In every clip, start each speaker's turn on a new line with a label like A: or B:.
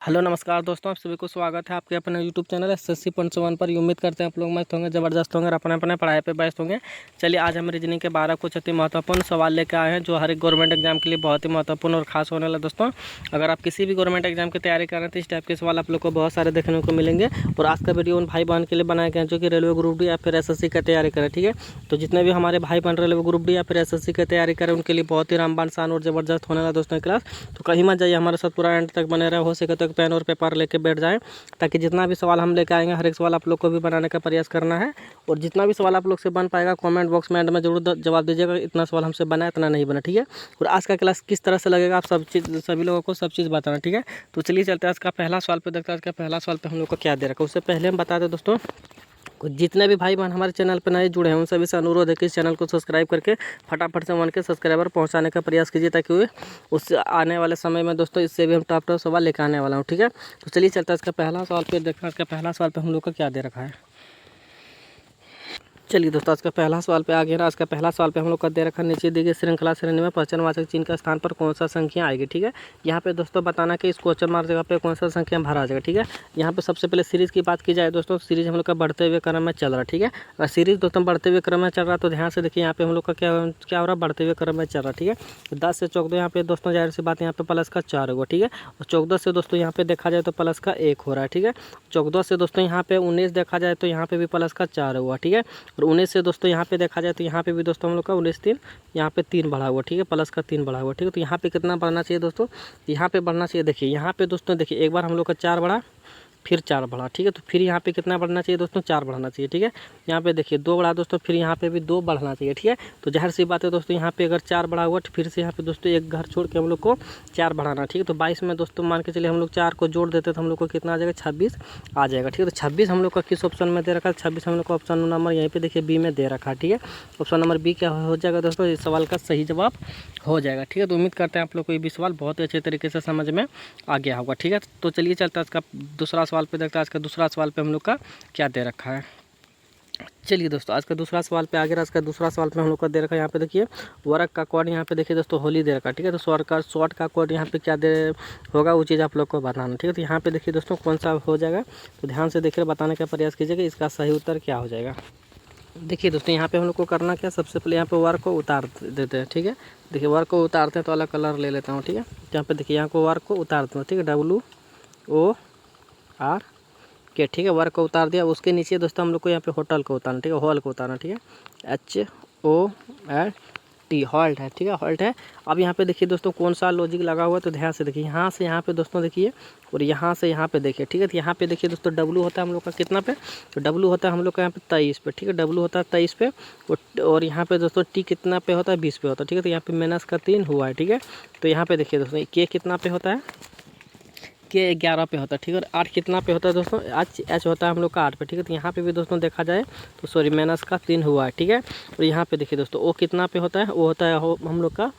A: Hello नमस्कार दोस्तों, आप सभी को स्वागत है आपके अपने यूट्यूब चैनल एसएससी पॉइंट 1 पर। उम्मीद करते हैं आप लोग मस्त होंगे, ज़बरदस्त होंगे और अपने अपने पढ़ाई पे व्यस्त होंगे। चलिए आज हम रीजनिंग के 12 कुछ अति महत्वपूर्ण सवाल लेकर आए हैं जो हर एक गवर्नमेंट एग्जाम के लिए बहुत ही महत्वपूर्ण और खास होने वाला। दोस्तों अगर आप किसी भी गवर्नमेंट एग्जाम की तैयारी कर रहे हैं तो इस टाइप के सवाल आप लोग को बहुत सारे देखने को मिलेंगे। और आज का वीडियो उन भाई बहन के लिए बनाया गया है जो कि रेलवे ग्रुप डी या फिर एसएससी की तैयारी करें। ठीक है, तो जितने भी हमारे भाई बहन रेलवे ग्रुप डी या फिर एसएससी की तैयारी करें उनके लिए बहुत ही रामबान शान और ज़बरदस्त होने वाला दोस्तों क्लास। तो कहीं मत जाइए, हमारे साथ पूरा एंड तक बने रहे, हो सके तो पेन और पेपर लेके बैठ जाएं ताकि जितना भी सवाल हम लेकर आएंगे हर एक सवाल आप लोग को भी बनाने का प्रयास करना है। और जितना भी सवाल आप लोग से बन पाएगा कमेंट बॉक्स में एंड में जरूर जवाब दीजिएगा, इतना सवाल हमसे बना इतना नहीं बना। ठीक है, और आज का क्लास किस तरह से लगेगा आप सभी लोगों को सब चीज़ बताना। ठीक है, तो चलिए चलते हैं आज का पहला सवाल पे देखते हैं। आज का पहला सवाल पे हम लोग को क्या दे रखा है उससे पहले हम बता दें दोस्तों, जितने भी भाई बहन हमारे चैनल पर नए जुड़े हैं उन सभी से अनुरोध है कि इस चैनल को सब्सक्राइब करके फटाफट से 1 के सब्सक्राइबर पहुंचाने का प्रयास कीजिए ताकि उससे आने वाले समय में दोस्तों इससे भी हम टॉप सवाल लेकर आने वाला हूं। ठीक है, तो चलिए चलता है इसका पहला सवाल पे देखते हैं। इसका पहला सवाल पे हम लोग का क्या दे रखा है। चलिए दोस्तों आज का पहला सवाल पे आ गया ना। आज का पहला सवाल पे हम लोग का दे रखा नीचे दी गई श्रृंखला श्रेणी में प्रश्नवाचक चिन्ह का स्थान पर कौन सा संख्या आएगी। ठीक है, यहाँ पे दोस्तों बताना कि इस क्वेश्चन मार्क जगह पे कौन सा संख्या भरा जाएगा। ठीक है, यहाँ पे सबसे पहले सीरीज की बात की जाए दोस्तों, सीरीज हम लोग का बढ़ते हुए क्रम में चल रहा है। ठीक है, अगर सीरीज दोस्तों बढ़ते हुए क्रम में चल रहा है तो ध्यान से देखिए यहाँ पे हम लोग का क्या हो रहा है, बढ़ते हुए क्रम में चल रहा है। ठीक है, तो 10 से 14 यहाँ पे दोस्तों जाहिर सी बात यहाँ पे प्लस का 4 होगा। ठीक है, और 14 से दोस्तों यहाँ पे देखा जाए तो प्लस का 1 हो रहा है। ठीक है, 14 से दोस्तों यहाँ पे 19 देखा जाए तो यहाँ पे भी प्लस का 4 हुआ। ठीक है, और 19 से दोस्तों यहाँ पे देखा जाए तो यहाँ पे भी दोस्तों हम लोग का 19 3 यहाँ पे 3 बढ़ा हुआ। ठीक है, प्लस का 3 बढ़ा हुआ। ठीक है, तो यहाँ पे कितना बढ़ना चाहिए दोस्तों, यहाँ पे बढ़ना चाहिए। देखिए यहाँ पे दोस्तों देखिए एक बार हम लोग का 4 बढ़ा फिर 4 बढ़ा। ठीक है, तो फिर यहाँ पे कितना बढ़ना चाहिए दोस्तों, 4 बढ़ना चाहिए। ठीक है, यहाँ पे देखिए 2 बढ़ा दोस्तों, फिर यहाँ पे भी 2 बढ़ना चाहिए। ठीक है, तो जाहिर सी बात है दोस्तों यहाँ पे अगर 4 बढ़ा हुआ तो फिर से यहाँ पे दोस्तों एक घर छोड़ के हम लोग को 4 बढ़ाना। ठीक है, तो 22 में दोस्तों मान के चलिए हम लोग 4 को जोड़ देते तो हम लोग को कितना आ जाएगा, 26 आ जाएगा। ठीक है, तो 26 हम लोग का किस ऑप्शन में दे रखा है, 26 हम लोग का ऑप्शन नंबर यहीं पे देखिए बी में दे रखा है। ठीक है, ऑप्शन नंबर बी क्या हो जाएगा दोस्तों, इस सवाल का सही जवाब हो जाएगा। ठीक है, तो उम्मीद करते हैं आप लोग को ये भी सवाल बहुत ही अच्छे तरीके से समझ में आ गया होगा। ठीक है, तो चलिए चलता है इसका दूसरा सवाल पे देखते हैं। आज का दूसरा सवाल पे हम लोग का क्या दे रखा है। चलिए दोस्तों आज का दूसरा सवाल पे आ गया। आज का दूसरा सवाल पे हम लोग का दे रखा है, यहाँ पे देखिए वर्ग का कोड यहाँ पे देखिए दोस्तों होली दे रखा है। ठीक है, तो शॉर्ट का कोड यहाँ पे क्या दे होगा वो चीज़ आप लोग को बताना। ठीक है, तो यहाँ पे देखिए दोस्तों कौन सा हो जाएगा, तो ध्यान से देखिए बताने का प्रयास कीजिएगा इसका सही उत्तर क्या हो जाएगा। देखिए दोस्तों यहाँ पे हम लोग को करना क्या, सबसे पहले यहाँ पे वर्ग को उतार देते हैं। ठीक है, देखिए वर्ग को उतारते हैं तो अलग कलर ले लेता हूँ। ठीक है, यहाँ पे देखिए यहाँ को वर्ग को उतारते हैं। ठीक है, WOR के। ठीक है, वर्ग को उतार दिया। उसके नीचे दोस्तों हम लोग को यहाँ पे होटल को उतारना। ठीक है, हॉल को उतारना। ठीक है, HOLT हॉल्ट है। ठीक है, हॉल्ट है। अब यहाँ पे देखिए दोस्तों कौन सा लॉजिक लगा हुआ है, तो ध्यान से देखिए यहाँ से यहाँ पे दोस्तों देखिए और यहाँ से यहाँ पे देखिए। ठीक है, तो यहाँ पे देखिए दोस्तों W होता है हम लोग का कितना पे, तो W होता है हम लोग का यहाँ पे 23 पे। ठीक है, W होता है 23 पे और यहाँ पे दोस्तों T कितना पे होता है, 20 पे होता है। ठीक है, तो यहाँ पे माइनस का 3 हुआ है। ठीक है, तो यहाँ पे देखिए दोस्तों K कितना पे होता है, के 11 पे होता है। ठीक है, और 8 कितना पे होता है दोस्तों, H होता है हम लोग का 8 पे। ठीक है, तो यहाँ पे भी दोस्तों देखा जाए तो सॉरी माइनस का 3 हुआ है। ठीक है, और यहाँ पे देखिए दोस्तों O कितना पे होता है, वो होता है हम लोग का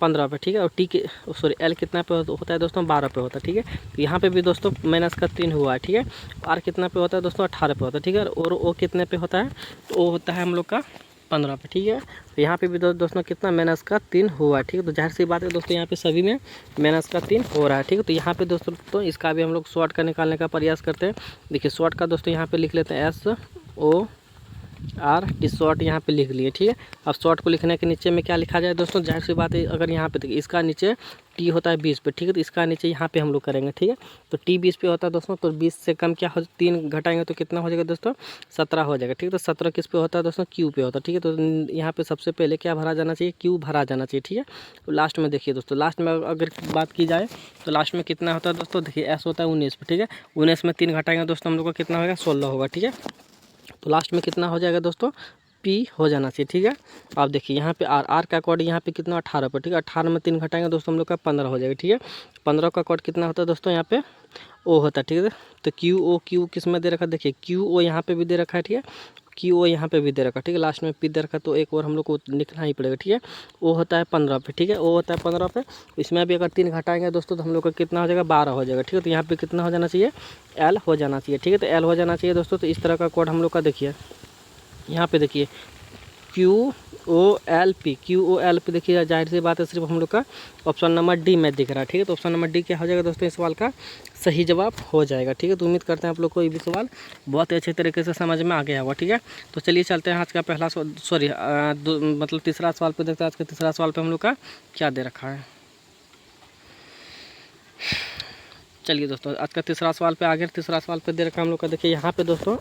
A: 15 पे। ठीक है, और L कितना पे होता है दोस्तों, 12 पे होता है। ठीक है, तो यहाँ पे भी दोस्तों माइनस का 3 हुआ है। ठीक है, R कितना पे होता है दोस्तों, 18 पे होता है। ठीक है, और O कितने पे होता है, तो O होता है हम लोग का 15 पे। ठीक है, तो यहाँ पे भी दोस्तों कितना माइनस का 3 हुआ है। ठीक है, तो जाहिर सी बात है दोस्तों यहाँ पे सभी में माइनस का 3 हो रहा है। ठीक है, तो यहाँ पे दोस्तों तो इसका भी हम लोग शॉर्ट का निकालने का प्रयास करते हैं। देखिए शॉर्ट का दोस्तों यहाँ पे लिख लेते हैं SORT शॉर्ट यहाँ पे लिख लिए। ठीक है, अब शॉर्ट को लिखने के नीचे में क्या लिखा जाए दोस्तों, जाहिर सी बात है अगर यहाँ पे देखिए इसका नीचे T होता है 20 पे। ठीक है, तो इसका नीचे यहाँ पे हम लोग करेंगे। ठीक है, तो T 20 पे होता है दोस्तों, तो 20 से कम क्या हो, 3 घटाएंगे तो कितना हो जाएगा दोस्तों, 17 हो जाएगा। ठीक है, तो 17 किस पे होता है दोस्तों, Q पे होता है। ठीक है, तो यहाँ पे सबसे पहले क्या भरा जाना चाहिए, Q भरा जाना चाहिए। ठीक है, तो लास्ट में देखिए दोस्तों, लास्ट में अगर बात की जाए तो लास्ट में कितना होता है दोस्तों, देखिए S होता है 19 पे। ठीक है, 19 में 3 घटाएंगे दोस्तों हम लोग का कितना होगा, 16 होगा। ठीक है, तो लास्ट में कितना हो जाएगा दोस्तों, P हो जाना चाहिए। ठीक है, आप देखिए यहाँ पे R का कोड यहाँ पे कितना 18 पर। ठीक है, 18 में 3 घटाएंगे दोस्तों हम लोग का 15 हो जाएगा। ठीक है, 15 का कोड कितना होता है दोस्तों, यहाँ पे O होता है। ठीक है, तो QO किस में दे रखा है, देखिए QO यहाँ पे भी दे रखा है। ठीक है, QO यहाँ पे भी दे रखा है। ठीक है, लास्ट में P दे रखा है तो एक और हम लोग को लिखना ही पड़ेगा। ठीक है, O होता है 15 पे। ठीक है, O होता है 15 पे, इसमें भी अगर 3 घटाएंगे दोस्तों तो हम लोग का कितना हो जाएगा, 12 हो जाएगा। ठीक है, तो यहाँ पे कितना हो जाना चाहिए, L हो जाना चाहिए। ठीक है, तो L हो जाना चाहिए दोस्तों। तो इस तरह का कोड हम लोग का देखिए यहाँ पे देखिए QOLP QOLP देखिए जाहिर सी बात है सिर्फ हम लोग का ऑप्शन नंबर डी में दिख रहा है। ठीक है, तो ऑप्शन नंबर डी क्या हो जाएगा दोस्तों, इस सवाल का सही जवाब हो जाएगा। ठीक है, तो उम्मीद करते हैं आप लोग को ये भी सवाल बहुत ही अच्छे तरीके से समझ में आ गया होगा। ठीक है, तो चलिए चलते हैं आज का पहला मतलब तीसरा सवाल पे देखते हैं। आज के तीसरा सवाल पे हम लोग का क्या दे रखा है। चलिए दोस्तों आज का तीसरा सवाल पे आ गया। तीसरा सवाल पे दे रखा है हम लोग का, देखिए यहाँ पे दोस्तों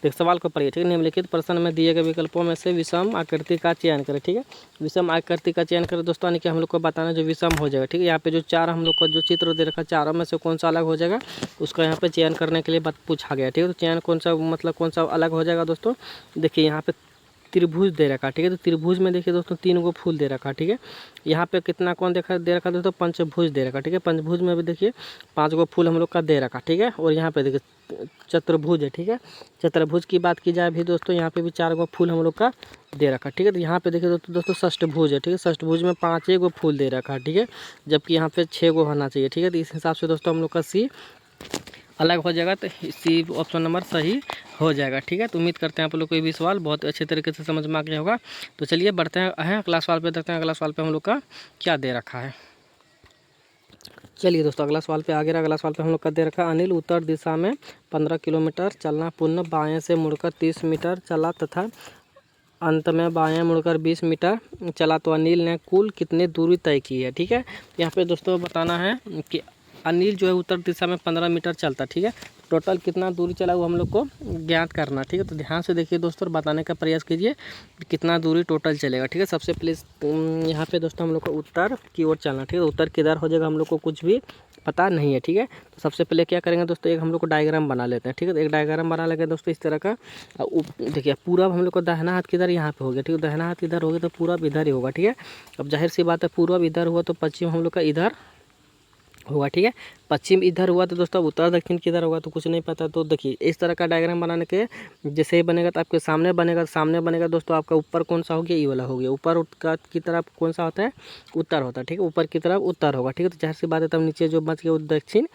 A: देख सवाल को पढ़िए। ठीक है, निम्नलिखित प्रश्न में दिए गए विकल्पों में से विषम आकृति का चयन करें। ठीक है, विषम आकृति का चयन करें दोस्तों, यानी कि हम लोग को बताना जो विषम हो जाएगा। ठीक है, यहाँ पे जो चार हम लोग को जो चित्र दे रखा है, चारों में से कौन सा अलग हो जाएगा उसका यहाँ पे चयन करने के लिए बात पूछा गया। ठीक है, तो चयन कौन सा मतलब कौन सा अलग हो जाएगा दोस्तों, देखिए यहाँ पे त्रिभुज दे रखा। ठीक है, तो त्रिभुज में देखिए दोस्तों 3 गो फूल दे रखा। ठीक है, यहाँ पे कितना कौन दे रखा दोस्तों, पंचभुज दे रखा। ठीक है, पंचभुज में भी देखिए 5 गो फूल हम लोग का दे रखा। ठीक है, और यहाँ पे देखिए चतुर्भुज है। ठीक है, चतुर्भुज की बात की जाए भी दोस्तों, यहाँ पे भी 4 गो फूल हम लोग का दे रखा। ठीक है, तो यहाँ पे देखिए दोस्तों षष्ठभुज है। ठीक है, षष्ठभुज में 5 गो फूल दे रखा। ठीक है, जबकि यहाँ पे 6 गो होना चाहिए। ठीक है, तो इस हिसाब से दोस्तों हम लोग का सी अलग हो जाएगा, तो सी ऑप्शन नंबर सही हो जाएगा। ठीक है, तो उम्मीद करते हैं आप लोग को ये भी सवाल बहुत अच्छे तरीके से समझ में आ गया होगा। तो चलिए बढ़ते हैं अगला सवाल पे देखते हैं। अगला सवाल पे हम लोग का क्या दे रखा है। चलिए दोस्तों अगला सवाल पे आ गया। अगला सवाल पे हम लोग का दे रखा है, अनिल उत्तर दिशा में 15 किलोमीटर चलना पुनः बाएं से मुड़कर 30 मीटर चला तथा अंत में बाएं मुड़कर 20 मीटर चला, तो अनिल ने कुल कितनी दूरी तय की है। ठीक है, यहाँ पे दोस्तों बताना है कि अनिल जो है उत्तर दिशा में 15 मीटर चलता। ठीक है, टोटल कितना दूरी चला वो हम लोग को ज्ञात करना। ठीक है, तो ध्यान से देखिए दोस्तों, बताने का प्रयास कीजिए कितना दूरी टोटल चलेगा। ठीक है, सबसे पहले यहाँ पे दोस्तों हम लोग को उत्तर की ओर चलना। ठीक है, उत्तर किधर हो जाएगा हम लोग को कुछ भी पता नहीं है। ठीक है, तो सबसे पहले क्या करेंगे दोस्तों, एक हम लोग को डायग्राम बना लेते हैं। ठीक है, तो एक डायग्राम बना लेंगे दोस्तों इस तरह का। देखिए पूरब हम लोग को दाहिना हाथ किधर यहाँ पे हो गया। ठीक है, दाहिना हाथ इधर हो गया तो पूरब इधर ही होगा। ठीक है, अब जाहिर सी बात है पूरब इधर हुआ तो पश्चिम हम लोग का इधर होगा। ठीक है, पश्चिम इधर हुआ तो दोस्तों उत्तर दक्षिण किधर होगा तो कुछ नहीं पता। तो देखिए इस तरह का डायग्राम बनाने के जैसे ही बनेगा तो आपके सामने बनेगा दोस्तों, आपका ऊपर कौन सा हो गया, ये वाला हो गया। ऊपर की तरफ कौन सा होता है, उत्तर होता है। ठीक है, ऊपर की तरफ उत्तर होगा। ठीक है, तो जाहिर सी बात है तब नीचे जो बच गया वो दक्षिण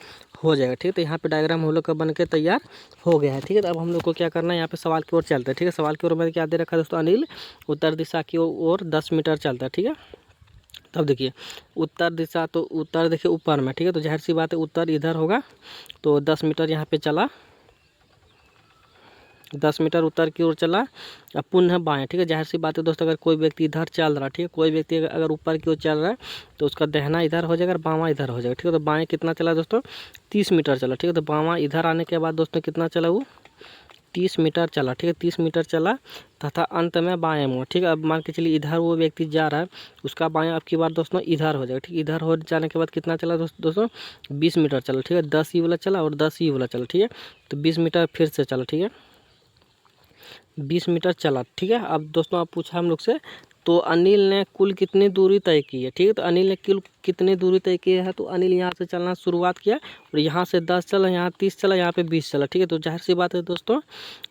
A: हो जाएगा। ठीक है, तो यहाँ पे डायग्राम हम लोग का बन के तैयार हो गया है। ठीक है, तो अब हम लोग को क्या करना है, यहाँ पे सवाल की ओर चलते हैं। ठीक है, सवाल की ओर में क्या दे रखा है दोस्तों, अनिल उत्तर दिशा की ओर 10 मीटर चलता है। ठीक है, तब देखिए उत्तर दिशा तो उत्तर देखिए ऊपर में। ठीक है, तो जाहिर सी बात है उत्तर इधर होगा तो 10 मीटर यहाँ पे चला, 10 मीटर उत्तर की ओर चला। अब पुनः बाएं। ठीक है, जाहिर सी बात है दोस्तों, अगर कोई व्यक्ति इधर चल रहा है, ठीक है, कोई व्यक्ति अगर ऊपर की ओर चल रहा है तो उसका दहना इधर हो जाएगा और बावां इधर हो जाएगा। ठीक है, तो बाएं कितना चला दोस्तों, 30 मीटर चला। ठीक है, तो बावां इधर आने के बाद दोस्तों कितना चला वो 30 मीटर चला। ठीक है, 30 मीटर चला तथा अंत में बाएं मुड़ा। ठीक है, अब मान के चलिए इधर वो व्यक्ति जा रहा है, उसका बायां अब की बार दोस्तों इधर हो जाएगा। ठीक है, इधर हो जाने के बाद कितना चला दोस्तों 20 मीटर चला। ठीक है, 10 ये वाला चला और 10 ये वाला चला। ठीक है, तो 20 मीटर फिर से चला। ठीक है, 20 मीटर चला। ठीक है, अब दोस्तों आप पूछा हम लोग से तो अनिल ने कुल कितनी दूरी तय की है। ठीक है, तो अनिल ने कुल कितनी दूरी तय की है, तो अनिल यहाँ से चलना शुरुआत किया और यहाँ से 10 चला, यहाँ 30 चला, यहाँ पे 20 चला। ठीक है, तो जाहिर सी बात है दोस्तों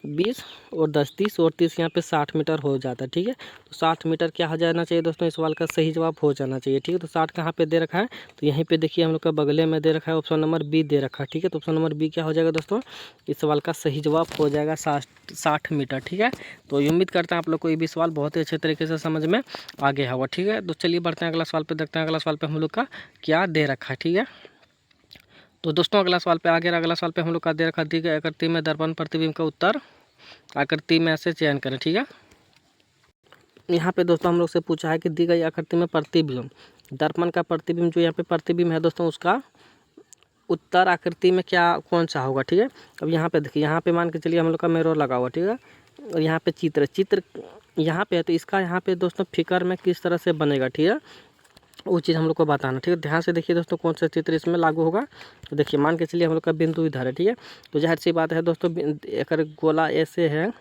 A: 20 और 10 30 और 30 यहाँ पे 60 मीटर हो जाता है। ठीक है, तो 60 मीटर क्या हो जाना चाहिए दोस्तों, इस सवाल का सही जवाब हो जाना चाहिए। ठीक है, तो 60 कहाँ पे दे रखा है, तो यहीं पे देखिए हम लोग का बगले में दे रखा है, ऑप्शन नंबर बी दे रखा है। ठीक है, तो ऑप्शन नंबर बी क्या हो जाएगा दोस्तों, इस सवाल का सही जवाब हो जाएगा 60 मीटर। ठीक है, तो उम्मीद करते हैं आप लोग को ये भी सवाल बहुत ही अच्छे तरीके से समझ में आ गया होगा। ठीक है, तो चलिए बढ़ते हैं अगला सवाल पे देखते हैं। अगला सवाल पे हम लोग का क्या दे रखा है। ठीक है, तो दोस्तों अगला सवाल पे आ गया। अगला सवाल पे हम लोग का दे रखा, दी गई आकृति में दर्पण प्रतिबिंब का उत्तर आकृति में ऐसे चयन करें। ठीक है, यहाँ पे दोस्तों हम लोग से पूछा है कि दी गई आकृति में प्रतिबिंब, दर्पण का प्रतिबिंब जो यहाँ पे प्रतिबिंब है दोस्तों उसका उत्तर आकृति में क्या कौन सा होगा। ठीक है, अब यहाँ पे देखिए, यहाँ पे मान के चलिए हम लोग का मिरर लगा हुआ। ठीक है, और यहाँ पे चित्र यहाँ पे है, तो इसका यहाँ पे दोस्तों फिगर में किस तरह से बनेगा। ठीक है, वो चीज़ हम लोग को बताना। ठीक है, ध्यान से देखिए दोस्तों कौन सा चित्र इसमें लागू होगा। तो देखिए मान के चलिए हम लोग का बिंदु इधर है। ठीक है, तो जाहिर सी बात है दोस्तों अगर गोला ऐसे है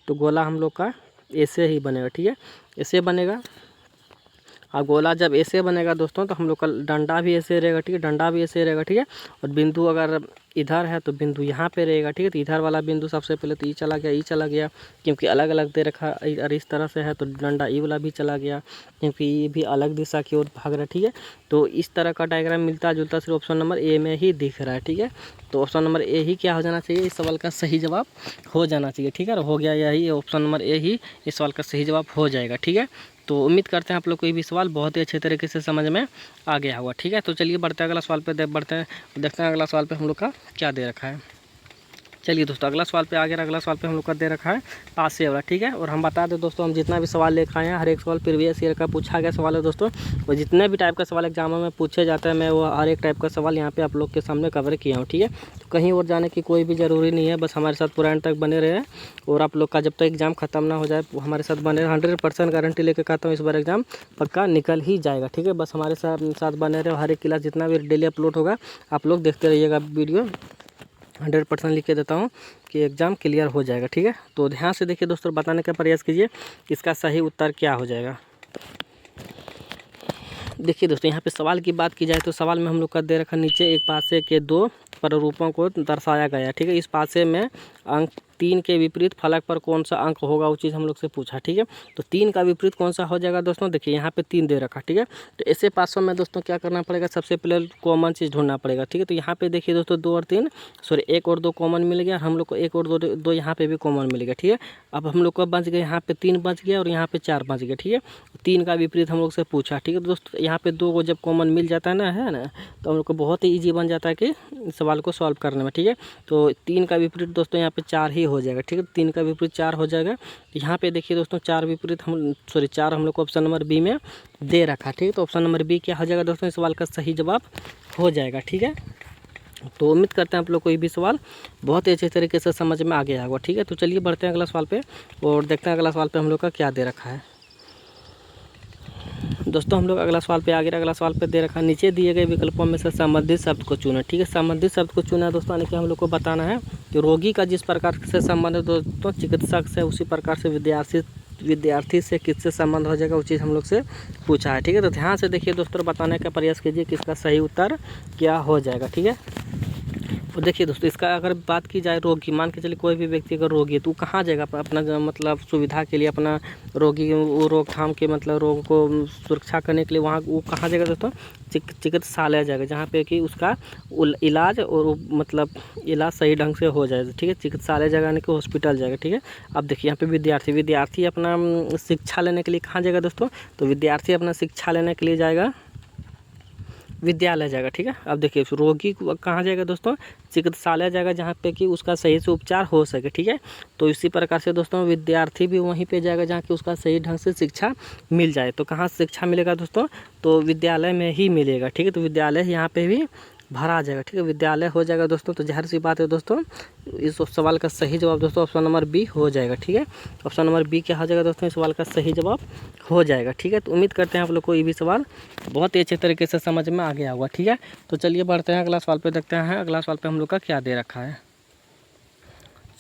A: तो गोला हम लोग का ऐसे ही बनेगा। ठीक है, ऐसे बनेगा। और गोला जब ऐसे बनेगा दोस्तों तो हम लोग का डंडा भी ऐसे रहेगा, ठीक है, डंडा भी ऐसे रहेगा, ठीक है। और बिंदु अगर इधर है तो बिंदु यहाँ पे रहेगा, ठीक है। तो इधर वाला बिंदु सबसे पहले तो ई चला गया, ई चला गया, क्योंकि अलग अलग दे रखा और इस तरह से है तो डंडा ई वाला भी चला गया, क्योंकि ये भी अलग दिशा की ओर भाग रहा है, ठीक है। तो इस तरह का डायग्राम मिलता जुलता सिर्फ ऑप्शन नंबर ए में ही दिख रहा है, ठीक है। तो ऑप्शन नंबर ए ही क्या हो जाना चाहिए, इस सवाल का सही जवाब हो जाना चाहिए, ठीक है। हो गया यही ऑप्शन नंबर ए ही इस सवाल का सही जवाब हो जाएगा, ठीक है। तो उम्मीद करते हैं आप लोग को ये भी सवाल बहुत ही अच्छे तरीके से समझ में आ गया होगा, ठीक है। तो चलिए बढ़ते हैं अगला सवाल पे, बढ़ते हैं देखते हैं अगला सवाल पे हम लोग का क्या दे रखा है। चलिए दोस्तों अगला सवाल पे आ गया। अगला सवाल पे हम लोग का दे रखा है पासे वाला, ठीक है। और हम बता दें दोस्तों, हम जितना भी सवाल लेकर आए हैं हर एक सवाल प्रीवियस ईयर का पूछा गया सवाल है दोस्तों। और जितने भी टाइप का सवाल एग्जामों में पूछे जाते हैं मैं वो हर एक टाइप का सवाल यहाँ पे आप लोग के सामने कवर किया हूँ, ठीक है। तो कहीं और जाने की कोई भी ज़रूरी नहीं है, बस हमारे साथ पूरा एंड तक बने रहे। और आप लोग का जब तक एग्ज़ाम खत्म ना हो जाए हमारे साथ बने रहे। 100% गारंटी लेकर कहता हूँ इस बार एग्ज़ाम पक्का निकल ही जाएगा, ठीक है। बस हमारे साथ बने रहे। हर एक क्लास जितना भी डेली अपलोड होगा आप लोग देखते रहिएगा वीडियो। 100% लिख के देता हूँ कि एग्ज़ाम क्लियर हो जाएगा, ठीक है। तो ध्यान से देखिए दोस्तों, बताने का प्रयास कीजिए इसका सही उत्तर क्या हो जाएगा। देखिए दोस्तों यहाँ पे सवाल की बात की जाए तो सवाल में हम लोग का दे रखा नीचे एक पासे के दो प्रारूपों को दर्शाया गया है, ठीक है। इस पासे में अंक 3 के विपरीत फलक पर कौन सा अंक होगा वो चीज़ हम लोग से पूछा, ठीक है। तो 3 का विपरीत कौन सा हो जाएगा दोस्तों, देखिए यहाँ पे 3 दे रखा, ठीक है। तो ऐसे पासों में दोस्तों क्या करना पड़ेगा, सबसे पहले कॉमन चीज़ ढूंढना पड़ेगा, ठीक है। तो यहाँ पे देखिए दोस्तों 2 और 3 सॉरी 1 और 2 कॉमन मिल गया, हम लोग को 1 और 2 यहाँ पे भी कॉमन मिल गया, ठीक है। अब हम लोग को बच गया यहाँ पे 3 बच गया और यहाँ पे 4 बच गया, ठीक है। 3 का विपरीत हम लोग से पूछा, ठीक है दोस्तों। यहाँ पे 2 को जब कॉमन मिल जाता है ना, तो हम लोग को बहुत ही ईजी बन जाता है कि सवाल को सॉल्व करने में, ठीक है। तो 3 का विपरीत दोस्तों यहाँ पे 4 ही हो जाएगा, ठीक है। 3 का विपरीत 4 हो जाएगा। यहाँ पे देखिए दोस्तों 4 विपरीत हम 4 हम लोग को ऑप्शन नंबर बी में दे रखा, ठीक है। तो ऑप्शन नंबर बी क्या हो जाएगा दोस्तों, इस सवाल का सही जवाब हो जाएगा, ठीक है। तो उम्मीद करते हैं आप लोग को ये भी सवाल बहुत ही अच्छे तरीके से समझ में आ गया होगा, ठीक है। तो चलिए बढ़ते हैं अगला सवाल पे और देखते हैं अगला सवाल पे हम लोग का क्या दे रखा है। दोस्तों हम लोग अगला सवाल पे आ गए। अगला सवाल पे दे रखा है नीचे दिए गए विकल्पों में से संबंधित शब्द को चुना, ठीक है। संबंधित शब्द को चुना दोस्तों, यानी कि हम लोग को बताना है कि रोगी का जिस प्रकार से संबंध है दोस्तों चिकित्सक से, उसी प्रकार से विद्यार्थी से किससे संबंध हो जाएगा वो चीज़ हम लोग से पूछा है, ठीक है। तो ध्यान से देखिए दोस्तों, बताने का प्रयास कीजिए कि इसका सही उत्तर क्या हो जाएगा, ठीक है। तो देखिए दोस्तों इसका अगर बात की जाए रोगी, मान के चलिए कोई भी व्यक्ति अगर रोगी है तो वो कहाँ जाएगा अपना मतलब सुविधा के लिए, अपना रोगी वो रोकथाम के मतलब रोग को सुरक्षा करने के लिए वहाँ वो कहाँ जाएगा दोस्तों, चिकित्सालय जाएगा, जहाँ पे कि उसका इलाज और मतलब इलाज सही ढंग से हो जाए, ठीक है। चिकित्सालय जाएगा यानी कि हॉस्पिटल जाएगा, ठीक है। अब देखिए यहाँ पे विद्यार्थी अपना शिक्षा लेने के लिए कहाँ जाएगा दोस्तों, तो विद्यार्थी अपना शिक्षा लेने के लिए जाएगा विद्यालय जाएगा, ठीक है। अब देखिए रोगी कहाँ जाएगा दोस्तों, चिकित्सालय जाएगा, जहाँ पे कि उसका सही से उपचार हो सके, ठीक है। तो इसी प्रकार से दोस्तों विद्यार्थी भी वहीं पे जाएगा जहाँ कि उसका सही ढंग से शिक्षा मिल जाए। तो कहाँ शिक्षा मिलेगा दोस्तों, तो विद्यालय में ही मिलेगा, ठीक है। तो विद्यालय यहाँ पे भी भरा आ जाएगा, ठीक है, विद्यालय हो जाएगा दोस्तों। तो ज़ाहिर सी बात है दोस्तों, इस सवाल का सही जवाब दोस्तों ऑप्शन नंबर बी हो जाएगा, ठीक है। ऑप्शन नंबर बी क्या हो जाएगा दोस्तों, इस सवाल का सही जवाब हो जाएगा, ठीक है। तो उम्मीद करते हैं आप लोग को ये भी सवाल बहुत ही अच्छे तरीके से समझ में आ गया होगा, ठीक है। तो चलिए बढ़ते हैं अगला सवाल पे, देखते हैं अगला सवाल पे हम लोग का क्या दे रखा है।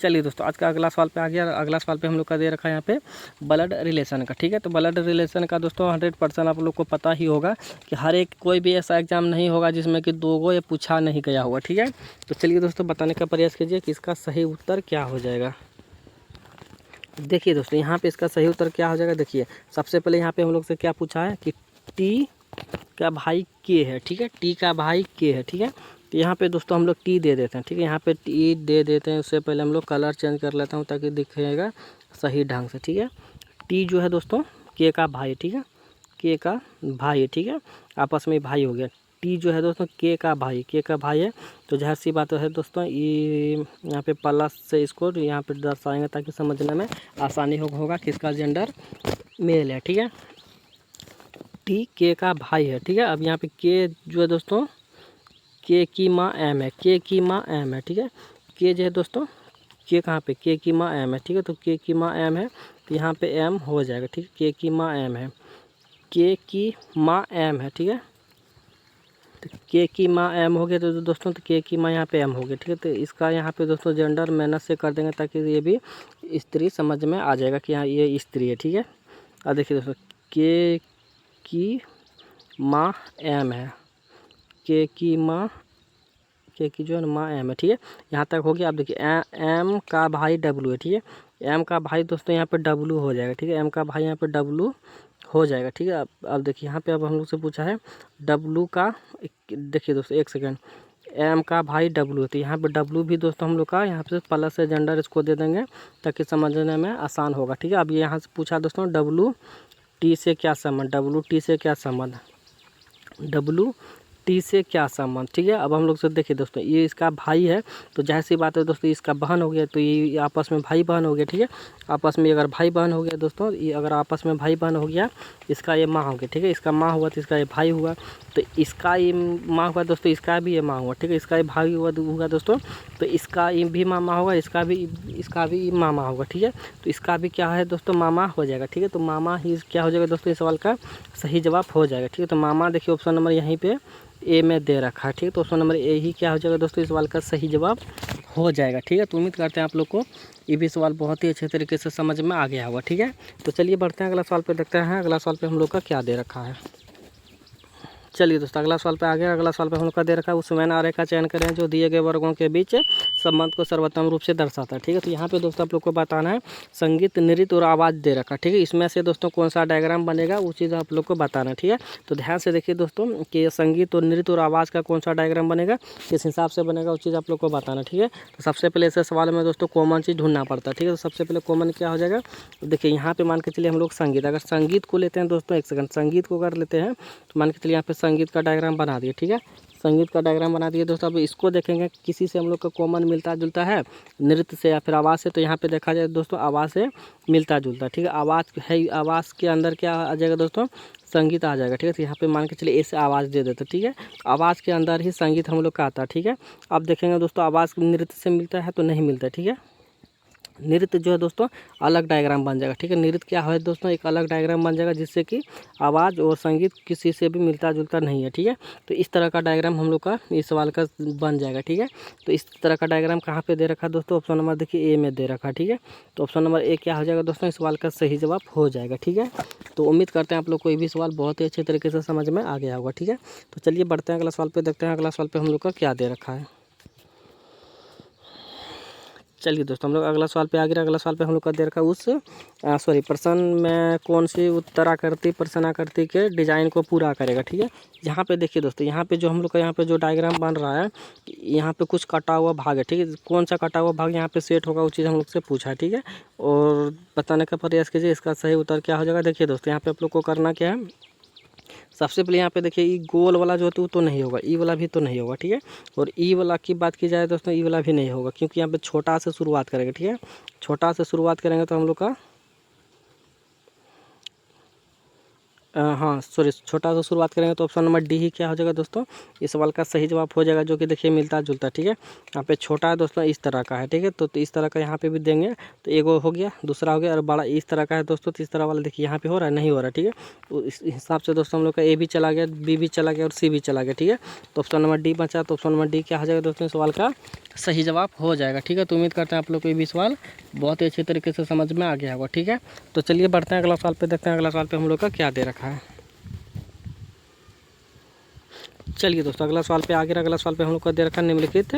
A: चलिए दोस्तों आज का अगला सवाल पे आ गया। अगला सवाल पे हम लोग का दे रखा है यहाँ पे ब्लड रिलेशन का, ठीक है। तो ब्लड रिलेशन का दोस्तों 100% आप लोग को पता ही होगा कि हर एक कोई भी ऐसा एग्जाम नहीं होगा जिसमें कि 2 गो ये पूछा नहीं गया होगा, ठीक है। तो चलिए दोस्तों बताने का प्रयास कीजिए कि इसका सही उत्तर क्या हो जाएगा। देखिए दोस्तों यहाँ पे इसका सही उत्तर क्या हो जाएगा, देखिए सबसे पहले यहाँ पे हम लोग से क्या पूछा है कि टी का भाई के है, ठीक है। टी का भाई के है, ठीक है। तो यहाँ पे दोस्तों हम लोग टी दे देते हैं, ठीक है। यहाँ पे टी दे देते हैं, उससे पहले हम लोग कलर चेंज कर लेता हूँ ताकि दिखेगा सही ढंग से, ठीक है। टी जो है दोस्तों के का भाई, ठीक है, के का भाई है, ठीक है, आपस में भाई हो गया। टी जो है दोस्तों के का भाई है। तो ज़ाहिर सी बात है दोस्तों ये यहाँ पे प्लस से इसको यहाँ पे दर्शाएंगे ताकि समझने में आसानी होगा कि इसका जेंडर मेल है, ठीक है। टी के का भाई है, ठीक है। अब यहाँ पे के जो है दोस्तों के की माँ एम है, के की माँ एम है, ठीक है। के जो है दोस्तों के कहाँ पे, के की माँ एम है, ठीक है। तो के की माँ एम है तो यहाँ पे एम हो जाएगा, ठीक है। के की माँ एम है, के की माँ एम है, ठीक है। तो के की माँ एम हो गया तो दोस्तों, तो के की माँ यहाँ पे एम हो गया, ठीक है। तो इसका यहाँ पे दोस्तों जेंडर मेहनत से कर देंगे ताकि ये भी स्त्री समझ में आ जाएगा कि हाँ ये स्त्री है, ठीक है। अब देखिए दोस्तों के की माँ एम है, के की माँ, के की जो है माँ एम है, ठीक है। यहाँ तक हो गया। अब देखिए एम का भाई डब्लू है, ठीक है। एम का भाई दोस्तों यहाँ पे डब्लू हो जाएगा, ठीक है। एम का भाई यहाँ पे डब्लू हो जाएगा, ठीक है। अब देखिए यहाँ पे अब हम लोग से पूछा है डब्लू का, देखिए दोस्तों एक सेकेंड, एम का भाई डब्लू है, तो यहाँ पे डब्लू भी दोस्तों हम लोग का यहाँ पे प्लस से जेंडर इसको दे देंगे ताकि समझने में आसान होगा, ठीक है। अब यहाँ से पूछा दोस्तों डब्लू टी से क्या संबंध, डब्लू टी से क्या संबंध, डब्लू टी से क्या संबंध, ठीक है। अब हम लोग से देखिए दोस्तों ये इसका भाई है, तो जाहिर सी बात है दोस्तों इसका बहन हो गया, तो ये आपस में भाई बहन हो गया, ठीक है। आपस में अगर भाई बहन हो गया दोस्तों, ये अगर आपस में भाई बहन हो गया, इसका ये माँ हो गया, ठीक है। इसका माँ हुआ तो इसका ये भाई हुआ, तो इसका ये माँ हुआ दोस्तों, इसका भी ये माँ हुआ, ठीक है। इसका ये भाई हुआ दोस्तों, तो इसका ये भी मामा होगा, इसका भी मामा होगा, ठीक है। तो इसका भी क्या है दोस्तों, मामा हो जाएगा, ठीक है। तो मामा ही क्या हो जाएगा दोस्तों, इस सवाल का सही जवाब हो जाएगा, ठीक है। तो मामा देखिए ऑप्शन नंबर यहीं पे ए में दे रखा है, ठीक है। तो ऑप्शन नंबर ए ही क्या हो जाएगा दोस्तों, इस सवाल का सही जवाब हो जाएगा, ठीक है। तो उम्मीद करते हैं आप लोग को ये भी सवाल बहुत ही अच्छे तरीके से समझ में आ गया होगा, ठीक है। तो चलिए बढ़ते हैं अगला सवाल पे, देखते हैं अगला सवाल पे हम लोग का क्या दे रखा है। चलिए दोस्तों अगला सवाल पे आ गया। अगला सवाल पे हम लोग का दे रखा है उस मैन आरेख का चयन करें जो दिए गए वर्गों के बीच संबंध को सर्वोत्तम रूप से दर्शाता है, ठीक है। तो यहाँ पे दोस्तों आप लोग को बताना है संगीत, नृत्य और आवाज़ दे रखा है, ठीक है। इसमें से दोस्तों कौन सा डायग्राम बनेगा वो चीज़ आप लोग को बताना है, ठीक है। तो ध्यान से देखिए दोस्तों कि संगीत और नृत्य और आवाज़ का कौन सा डायग्राम बनेगा, किस हिसाब से बनेगा वो चीज़ आप लोग को बताना है, ठीक है। तो सबसे पहले ऐसे सवाल में दोस्तों कॉमन चीज़ ढूंढना पड़ता है, ठीक है। तो सबसे पहले कॉमन क्या हो जाएगा, देखिए यहाँ पे मान के चलिए हम लोग संगीत, अगर संगीत को लेते हैं दोस्तों, एक सेकंड, संगीत को अगर लेते हैं तो मान के चलिए यहाँ पे संगीत का डायग्राम बना दिए, ठीक है। संगीत का डायग्राम बना दिए दोस्तों। अब इसको देखेंगे किसी से हम लोग का कॉमन मिलता जुलता है, नृत्य से या फिर आवाज़ से, तो यहाँ पे देखा जाए दोस्तों आवाज़ से मिलता जुलता, ठीक है। आवाज़ है, आवाज़ के अंदर क्या आ जाएगा दोस्तों, संगीत आ जाएगा, ठीक है। तो यहाँ पे मान के चलिए ऐसे आवाज़ दे देते, ठीक है। आवाज़ के अंदर ही संगीत हम लोग का आता है, ठीक है। अब देखेंगे दोस्तों आवाज़ नृत्य से मिलता है तो नहीं मिलता, ठीक है। नृत्य जो है दोस्तों अलग डायग्राम बन जाएगा, ठीक है। नृत्य क्या है दोस्तों, एक अलग डायग्राम बन जाएगा जिससे कि आवाज़ और संगीत किसी से भी मिलता जुलता नहीं है, ठीक है। तो इस तरह का डायग्राम हम लोग का इस सवाल का बन जाएगा, ठीक है। तो इस तरह का डायग्राम कहाँ पे दे रखा है दोस्तों, ऑप्शन नंबर देखिए ए में दे रखा है, ठीक है। तो ऑप्शन नंबर ए क्या हो जाएगा दोस्तों, इस सवाल का सही जवाब हो जाएगा, ठीक है। तो उम्मीद करते हैं आप लोग को ये भी सवाल बहुत ही अच्छे तरीके से समझ में आ गया होगा, ठीक है। तो चलिए बढ़ते हैं अगला सवाल पे, देखते हैं अगला सवाल पे हम लोग का क्या दे रखा है। चलिए दोस्तों हम लोग अगला सवाल पे आ गए। अगला सवाल पे हम लोग का दे रखा उस प्रश्न में कौन सी उत्तराकृति प्रश्नाकृति के डिजाइन को पूरा करेगा, ठीक है। यहाँ पे देखिए दोस्तों, यहाँ पे जो हम लोग का यहाँ पे जो डायग्राम बन रहा है, यहाँ पे कुछ कटा हुआ भाग है, ठीक है। कौन सा कटा हुआ भाग यहाँ पे सेट होगा वो चीज़ हम लोग से पूछा है, ठीक है। और बताने का प्रयास कीजिए इसका सही उत्तर क्या हो जाएगा। देखिए दोस्तों यहाँ पे आप लोग को करना क्या है, सबसे पहले यहाँ पे देखिए ई गोल वाला जो तो नहीं होगा, ई वाला भी तो नहीं होगा, ठीक है। और ई वाला की बात की जाए दोस्तों, ई वाला भी नहीं होगा क्योंकि यहाँ पे छोटा से शुरुआत करेंगे, ठीक है। छोटा से शुरुआत करेंगे तो हम लोग का हाँ सॉरी, छोटा सा शुरुआत करेंगे तो ऑप्शन नंबर डी ही क्या हो जाएगा दोस्तों, इस सवाल का सही जवाब हो जाएगा, जो कि देखिए मिलता जुलता, ठीक है। यहाँ पे छोटा है दोस्तों इस तरह का है, ठीक है। तो इस तरह का यहाँ पे भी देंगे तो एगो हो गया, दूसरा हो गया, और बड़ा इस तरह का है दोस्तों, तो इस तरह वाला देखिए यहाँ पे हो रहा है, नहीं हो रहा, ठीक है। तो इस हिसाब से दोस्तों हम लोग का ए भी चला गया, बी भी चला गया और सी भी चला गया, ठीक है। तो ऑप्शन नंबर डी बचा, तो ऑप्शन नंबर डी क्या हो जाएगा दोस्तों, इस सवाल का सही जवाब हो जाएगा, ठीक है। तो उम्मीद करते हैं आप लोग को ये भी सवाल बहुत ही अच्छे तरीके से समझ में आ गया होगा, ठीक है। तो चलिए बढ़ते हैं अगला सवाल पे, देखते हैं अगला सवाल पे हम लोग का क्या दे रखा है। चलिए दोस्तों अगला सवाल पे आगे, अगला सवाल पे हम लोग का दे रखा निम्नलिखित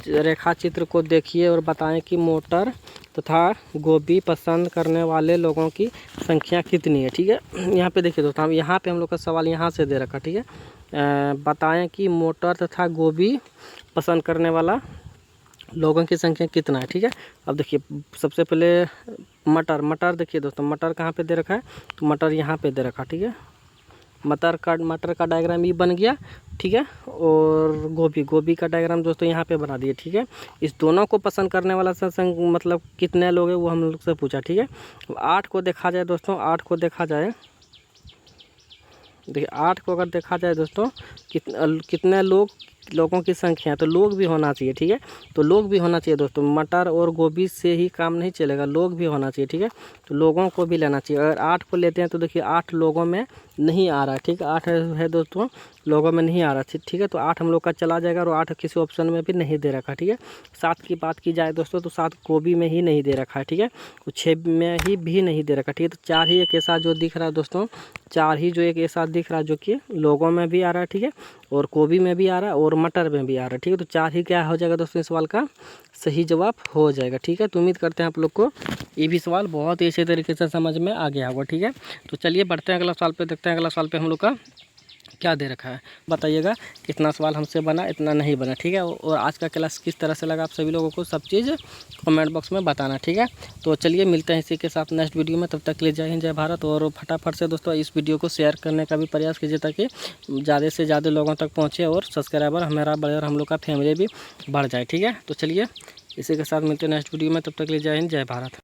A: रेखा चित्र को देखिए और बताएं कि मोटर तथा गोभी पसंद करने वाले लोगों की संख्या कितनी है, ठीक है। यहाँ पे देखिए दोस्तों, यहाँ पे हम लोग का सवाल यहाँ से दे रखा, ठीक है। बताएं कि मोटर तथा गोभी पसंद करने वाला लोगों की संख्या कितना है, ठीक है। अब देखिए सबसे पहले मटर देखिए दोस्तों, मटर कहाँ पे दे रखा है, तो मटर यहाँ पे दे रखा, ठीक है। मटर का डायग्राम ये बन गया, ठीक है। और गोभी का डायग्राम दोस्तों यहाँ पे बना दिए, ठीक है। इस दोनों को पसंद करने वाला मतलब कितने लोग हैं वो हम लोग से पूछा, ठीक है। 8 को देखा जाए दोस्तों, 8 को देखा जाए, देखिए 8 को अगर देखा जाए दोस्तों, कितने लोग लोगों की संख्या है तो लोग भी होना चाहिए, ठीक है। तो लोग भी होना चाहिए दोस्तों, मटर और गोभी से ही काम नहीं चलेगा, लोग भी होना चाहिए, ठीक है। तो लोगों को भी लेना चाहिए। अगर 8 को लेते हैं तो देखिए 8 लोगों में नहीं आ रहा है, ठीक है। 8 है दोस्तों, लोगों में नहीं आ रहा, ठीक है। तो 8 हम लोग का चला जाएगा और 8 किसी ऑप्शन में भी नहीं दे रखा, ठीक है। 7 की बात की जाए दोस्तों तो 7 गोभी में ही नहीं दे रखा है, ठीक है। तो 6 में ही भी नहीं दे रखा, ठीक है। तो 4 ही एक ऐसा जो दिख रहा है दोस्तों, 4 ही जो एक ऐसा दिख रहा है जो कि लोगों में भी आ रहा है, ठीक है, और गोभी में भी आ रहा है और मटर में भी आ रहा है, ठीक है। तो 4 ही क्या हो जाएगा दोस्तों, इस सवाल का सही जवाब हो जाएगा, ठीक है। तो उम्मीद करते हैं आप लोग को ये भी सवाल बहुत ही अच्छे तरीके से समझ में आ गया होगा, ठीक है। तो चलिए बढ़ते हैं अगला सवाल पे, देखते हैं अगला सवाल पे हम लोग का क्या दे रखा है। बताइएगा कितना सवाल हमसे बना, इतना नहीं बना, ठीक है। और आज का क्लास किस तरह से लगा आप सभी लोगों को सब चीज़ कमेंट बॉक्स में बताना, ठीक है। तो चलिए मिलते हैं इसी के साथ नेक्स्ट वीडियो में, तब तक के लिए जय हिंद जय भारत। और फटाफट से दोस्तों इस वीडियो को शेयर करने का भी प्रयास कीजिए ताकि ज़्यादा से ज़्यादा लोगों तक पहुँचे और सब्सक्राइबर हमारा बढ़े और हम लोग का फैमिली भी बढ़ जाए, ठीक है। तो चलिए इसी के साथ मिलते हैं नेक्स्ट वीडियो में, तब तक के लिए जय हिंद जय भारत।